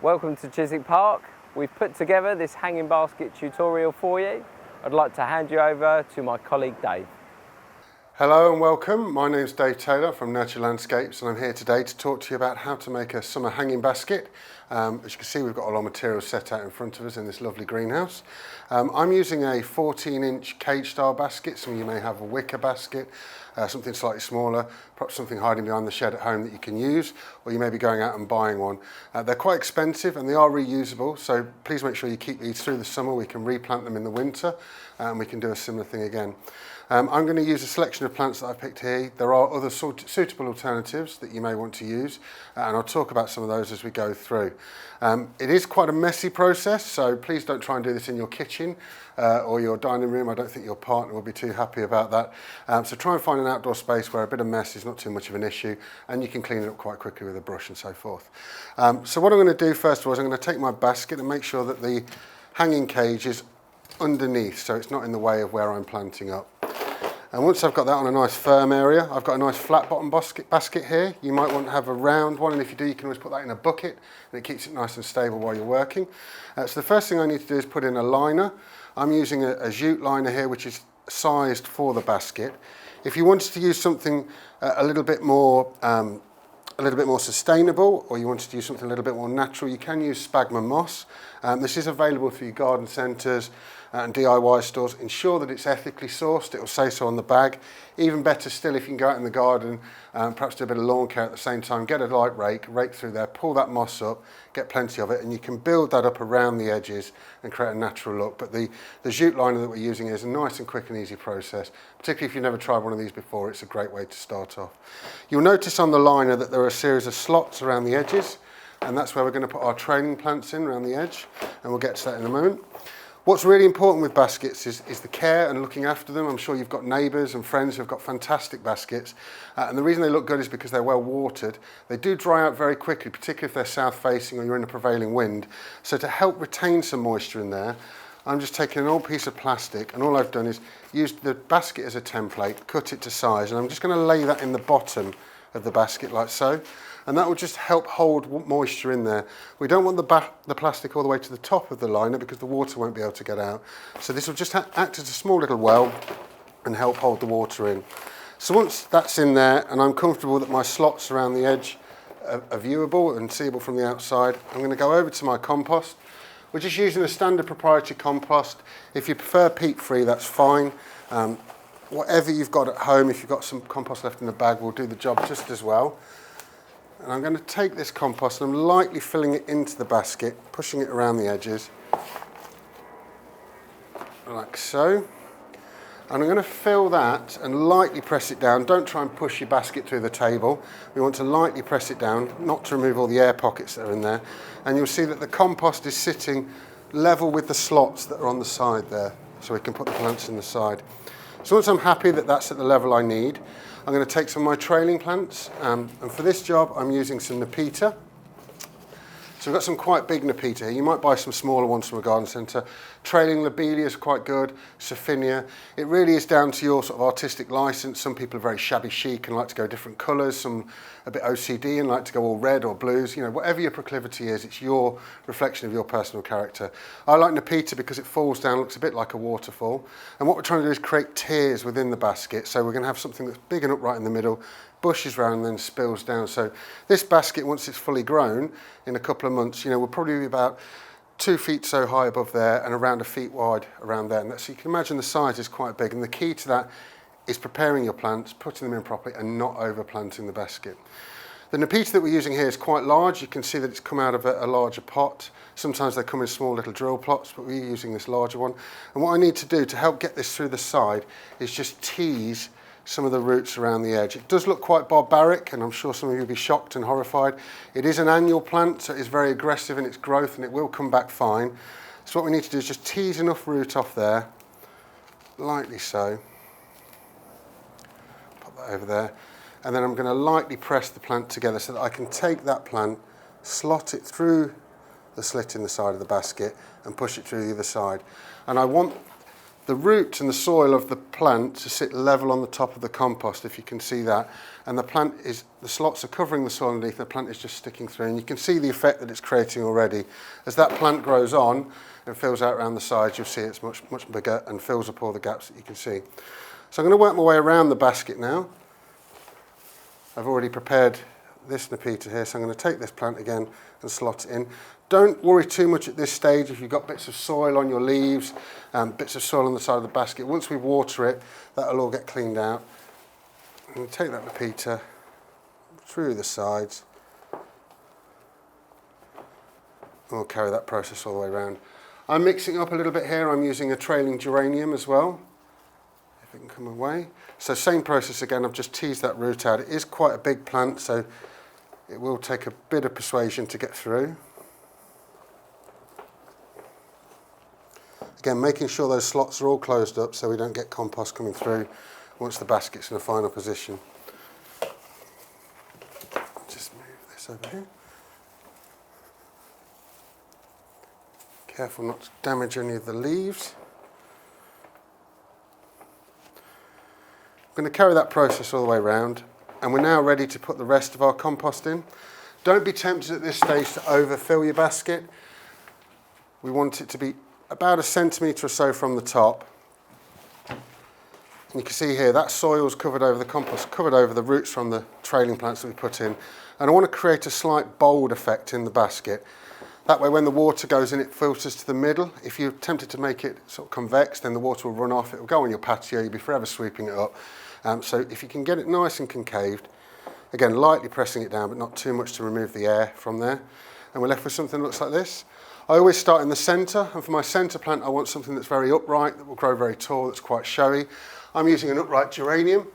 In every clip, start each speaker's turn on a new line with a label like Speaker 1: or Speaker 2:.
Speaker 1: Welcome to Chiswick Park. We've put together this hanging basket tutorial for you. I'd like to hand you over to my colleague Dave.
Speaker 2: Hello and welcome. My name's Dave Taylor from Nurture Landscapes, and I'm here today to talk to you about how to make a summer hanging basket. As you can see, we've got a lot of materials set out in front of us in this lovely greenhouse. I'm using a 14-inch cage style basket. Some of you may have a wicker basket, something slightly smaller, perhaps something hiding behind the shed at home that you can use, or you may be going out and buying one. They're quite expensive and they are reusable, so please make sure you keep these through the summer. We can replant them in the winter and we can do a similar thing again. I'm going to use a selection of plants that I've picked here. There are other suitable alternatives that you may want to use, and I'll talk about some of those as we go through. It is quite a messy process, so please don't try and do this in your kitchen or your dining room. I don't think your partner will be too happy about that. So try and find an outdoor space where a bit of mess is not too much of an issue, and you can clean it up quite quickly with a brush and so forth. So what I'm going to do first of all is I'm going to take my basket and make sure that the hanging cage is underneath, so it's not in the way of where I'm planting up. And once I've got that on a nice firm area, I've got a nice flat bottom basket here. You might want to have a round one, and if you do, you can always put that in a bucket, and it keeps it nice and stable while you're working. So the first thing I need to do is put in a liner. I'm using a jute liner here, which is sized for the basket. If you wanted to use something a little bit more sustainable, or you wanted to use something a little bit more natural, you can use sphagnum moss. This is available for your garden centres and DIY stores. Ensure that it's ethically sourced. It will say so on the bag. Even better still, if you can go out in the garden, perhaps do a bit of lawn care at the same time, get a light rake through there, pull that moss up, get plenty of it, and you can build that up around the edges and create a natural look. But the jute liner that we're using is a nice and quick and easy process. Particularly if you've never tried one of these before, it's a great way to start off. You'll notice on the liner that there are a series of slots around the edges, and that's where we're going to put our trailing plants in around the edge, and we'll get to that in a moment. What's really important with baskets is the care and looking after them. I'm sure you've got neighbours and friends who've got fantastic baskets, and the reason they look good is because they're well watered. They do dry out very quickly, particularly if they're south facing or you're in a prevailing wind. So to help retain some moisture in there, I'm just taking an old piece of plastic, and all I've done is used the basket as a template, cut it to size, and I'm just going to lay that in the bottom of the basket like so. And that will just help hold moisture in there. We don't want the plastic all the way to the top of the liner because the water won't be able to get out. So this will just act as a small little well and help hold the water in. So once that's in there and I'm comfortable that my slots around the edge are viewable and seeable from the outside, I'm going to go over to my compost. We're just using a standard proprietary compost. If you prefer peat-free, that's fine. Whatever you've got at home, if you've got some compost left in the bag, will do the job just as well. And I'm going to take this compost and I'm lightly filling it into the basket, pushing it around the edges, like so. And I'm going to fill that and lightly press it down. Don't try and push your basket through the table. We want to lightly press it down, not to remove all the air pockets that are in there. And you'll see that the compost is sitting level with the slots that are on the side there, so we can put the plants in the side. So once I'm happy that that's at the level I need, I'm going to take some of my trailing plants, and for this job I'm using some Nepeta. So we've got some quite big Nepeta here. You might buy some smaller ones from a garden centre. Trailing lobelia is quite good, Sophinia. It really is down to your sort of artistic licence. Some people are very shabby chic and like to go different colours, some a bit OCD and like to go all red or blues. You know, whatever your proclivity is, it's your reflection of your personal character. I like Nepeta because it falls down, looks a bit like a waterfall. And what we're trying to do is create tiers within the basket. So we're going to have something that's big and upright in the middle, bushes round and then spills down. So this basket, once it's fully grown, in a couple of months, will probably be about 2 feet so high above there and around 1 feet wide around there. And so you can imagine the size is quite big. And the key to that is preparing your plants, putting them in properly and not overplanting the basket. The Nepeta that we're using here is quite large. You can see that it's come out of a larger pot. Sometimes they come in small little drill plots, but we're using this larger one. And what I need to do to help get this through the side is just tease some of the roots around the edge. It does look quite barbaric, and I'm sure some of you will be shocked and horrified. It is an annual plant, so it's very aggressive in its growth, and it will come back fine. So what we need to do is just tease enough root off there, lightly so. Pop that over there. And then I'm going to lightly press the plant together so that I can take that plant, slot it through the slit in the side of the basket, and push it through the other side. And I want the roots and the soil of the plant to sit level on the top of the compost, if you can see that. And the slots are covering the soil underneath, the plant is just sticking through. And you can see the effect that it's creating already. As that plant grows on and fills out around the sides, you'll see it's much, much bigger and fills up all the gaps that you can see. So I'm going to work my way around the basket now. I've already prepared this Nepeta here, so I'm going to take this plant again and slot it in. Don't worry too much at this stage if you've got bits of soil on your leaves, bits of soil on the side of the basket. Once we water it, that'll all get cleaned out. I'm going to take that Nepeta through the sides. And we'll carry that process all the way around. I'm mixing up a little bit here. I'm using a trailing geranium as well, if it can come away. So same process again, I've just teased that root out. It is quite a big plant, so it will take a bit of persuasion to get through. Again, making sure those slots are all closed up so we don't get compost coming through once the basket's in a final position. Just move this over here. Careful not to damage any of the leaves. I'm going to carry that process all the way around, and we're now ready to put the rest of our compost in. Don't be tempted at this stage to overfill your basket. We want it to be about 1 centimetre or so from the top. And you can see here that soil's covered over the compost, covered over the roots from the trailing plants that we put in. And I want to create a slight bold effect in the basket. That way when the water goes in, it filters to the middle. If you're tempted to make it sort of convex, then the water will run off, it will go on your patio, you'll be forever sweeping it up. So if you can get it nice and concaved, again, lightly pressing it down, but not too much to remove the air from there. And we're left with something that looks like this. I always start in the centre, and for my centre plant, I want something that's very upright, that will grow very tall, that's quite showy. I'm using an upright geranium.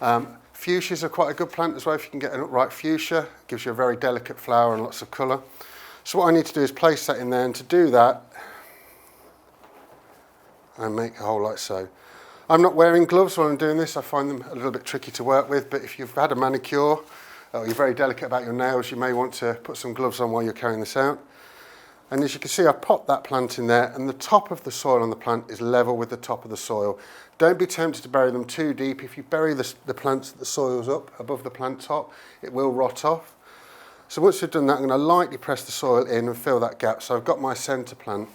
Speaker 2: Fuchsias are quite a good plant as well. If you can get an upright fuchsia, it gives you a very delicate flower and lots of colour. So what I need to do is place that in there, and to do that, I make a hole like so. I'm not wearing gloves while I'm doing this. I find them a little bit tricky to work with, but if you've had a manicure or you're very delicate about your nails, you may want to put some gloves on while you're carrying this out. And as you can see, I popped that plant in there, and the top of the soil on the plant is level with the top of the soil. Don't be tempted to bury them too deep. If you bury the plants, the soil's up above the plant top, it will rot off. So once you've done that, I'm going to lightly press the soil in and fill that gap. So I've got my centre plant.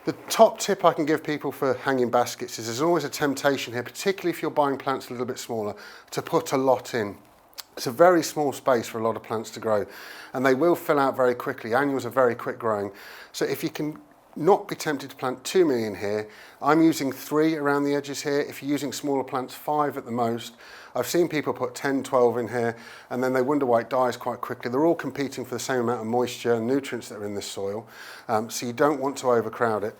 Speaker 2: The top tip I can give people for hanging baskets is there's always a temptation here, particularly if you're buying plants a little bit smaller, to put a lot in. It's a very small space for a lot of plants to grow, and they will fill out very quickly. Annuals are very quick growing. So if you can not be tempted to plant too many in here, I'm using 3 around the edges here. If you're using smaller plants, 5 at the most. I've seen people put 10, 12 in here, and then they wonder why it dies quite quickly. They're all competing for the same amount of moisture and nutrients that are in this soil, so you don't want to overcrowd it.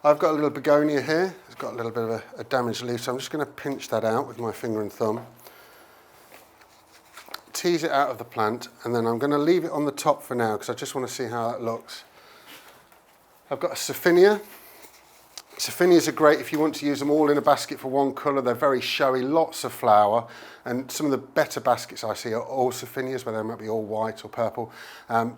Speaker 2: I've got a little begonia here. It's got a little bit of a damaged leaf, so I'm just going to pinch that out with my finger and thumb. Tease it out of the plant, and then I'm going to leave it on the top for now because I just want to see how that looks. I've got a Saphinia. Saphinias are great if you want to use them all in a basket for one colour. They're very showy, lots of flower, and some of the better baskets I see are all Saphinias, where they might be all white or purple.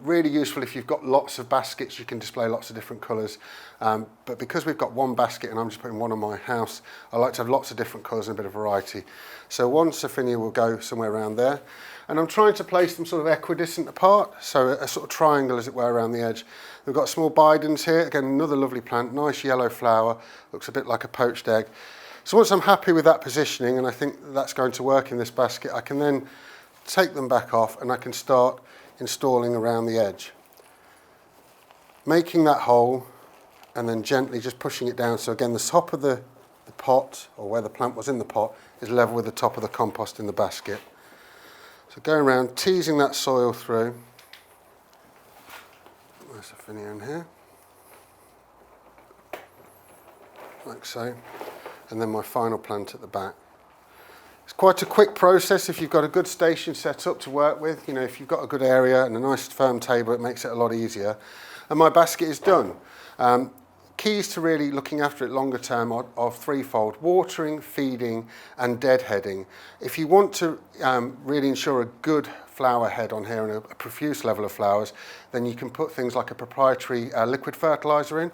Speaker 2: Really useful if you've got lots of baskets, you can display lots of different colours. But because we've got one basket and I'm just putting one on my house, I like to have lots of different colours and a bit of variety. So one Saphinia will go somewhere around there. And I'm trying to place them sort of equidistant apart, so a sort of triangle as it were around the edge. We've got small bidens here, again another lovely plant, nice yellow flower, looks a bit like a poached egg. So once I'm happy with that positioning and I think that's going to work in this basket, I can then take them back off and I can start installing around the edge. Making that hole and then gently just pushing it down, so again the top of the pot, or where the plant was in the pot, is level with the top of the compost in the basket. So going around, teasing that soil through. There's a Saphinia in here, like so, and then my final plant at the back. It's quite a quick process if you've got a good station set up to work with. You know, if you've got a good area and a nice firm table, it makes it a lot easier. And my basket is done. Keys to really looking after it longer term are threefold: watering, feeding and deadheading. If you want to really ensure a good flower head on here and a profuse level of flowers, then you can put things like a proprietary liquid fertiliser in.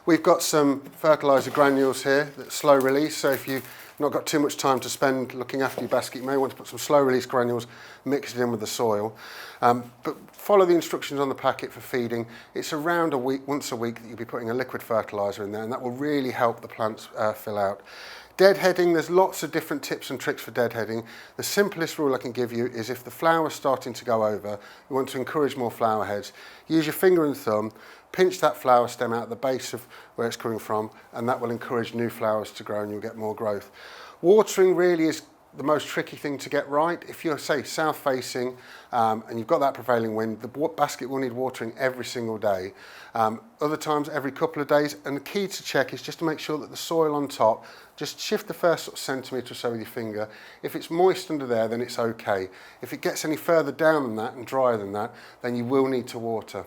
Speaker 2: We've got some fertiliser granules here that's slow release, so if you've not got too much time to spend looking after your basket, you may want to put some slow release granules mixed in with the soil. But follow the instructions on the packet for feeding. It's around a week, once a week, that you'll be putting a liquid fertiliser in there, and that will really help the plants fill out. Deadheading, there's lots of different tips and tricks for deadheading. The simplest rule I can give you is if the flower's starting to go over, you want to encourage more flower heads, use your finger and thumb, pinch that flower stem out at the base of where it's coming from, and that will encourage new flowers to grow and you'll get more growth. Watering really is the most tricky thing to get right. If you're, say, south facing and you've got that prevailing wind, the basket will need watering every single day. Other times every couple of days, and the key to check is just to make sure that the soil on top, just shift the first sort of centimetre or so with your finger. If it's moist under there, then it's okay. If it gets any further down than that and drier than that, then you will need to water.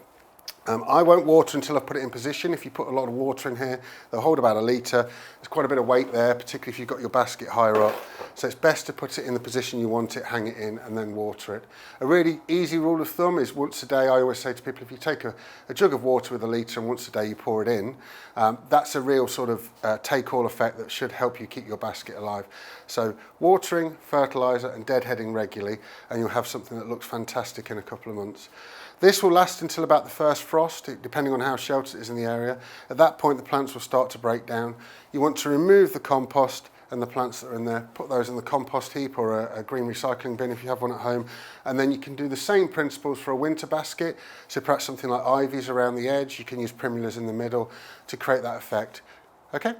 Speaker 2: I won't water until I've put it in position. If you put a lot of water in here, they'll hold about a litre. There's quite a bit of weight there, particularly if you've got your basket higher up. So it's best to put it in the position you want it, hang it in, and then water it. A really easy rule of thumb is once a day. I always say to people, if you take a jug of water with a litre and once a day you pour it in, that's a real sort of take-all effect that should help you keep your basket alive. So watering, fertiliser and deadheading regularly, and you'll have something that looks fantastic in a couple of months. This will last until about the first frost, depending on how sheltered it is in the area. At that point, the plants will start to break down. You want to remove the compost and the plants that are in there, put those in the compost heap or a green recycling bin if you have one at home, and then you can do the same principles for a winter basket. So perhaps something like ivies around the edge, you can use primulas in the middle to create that effect. Okay?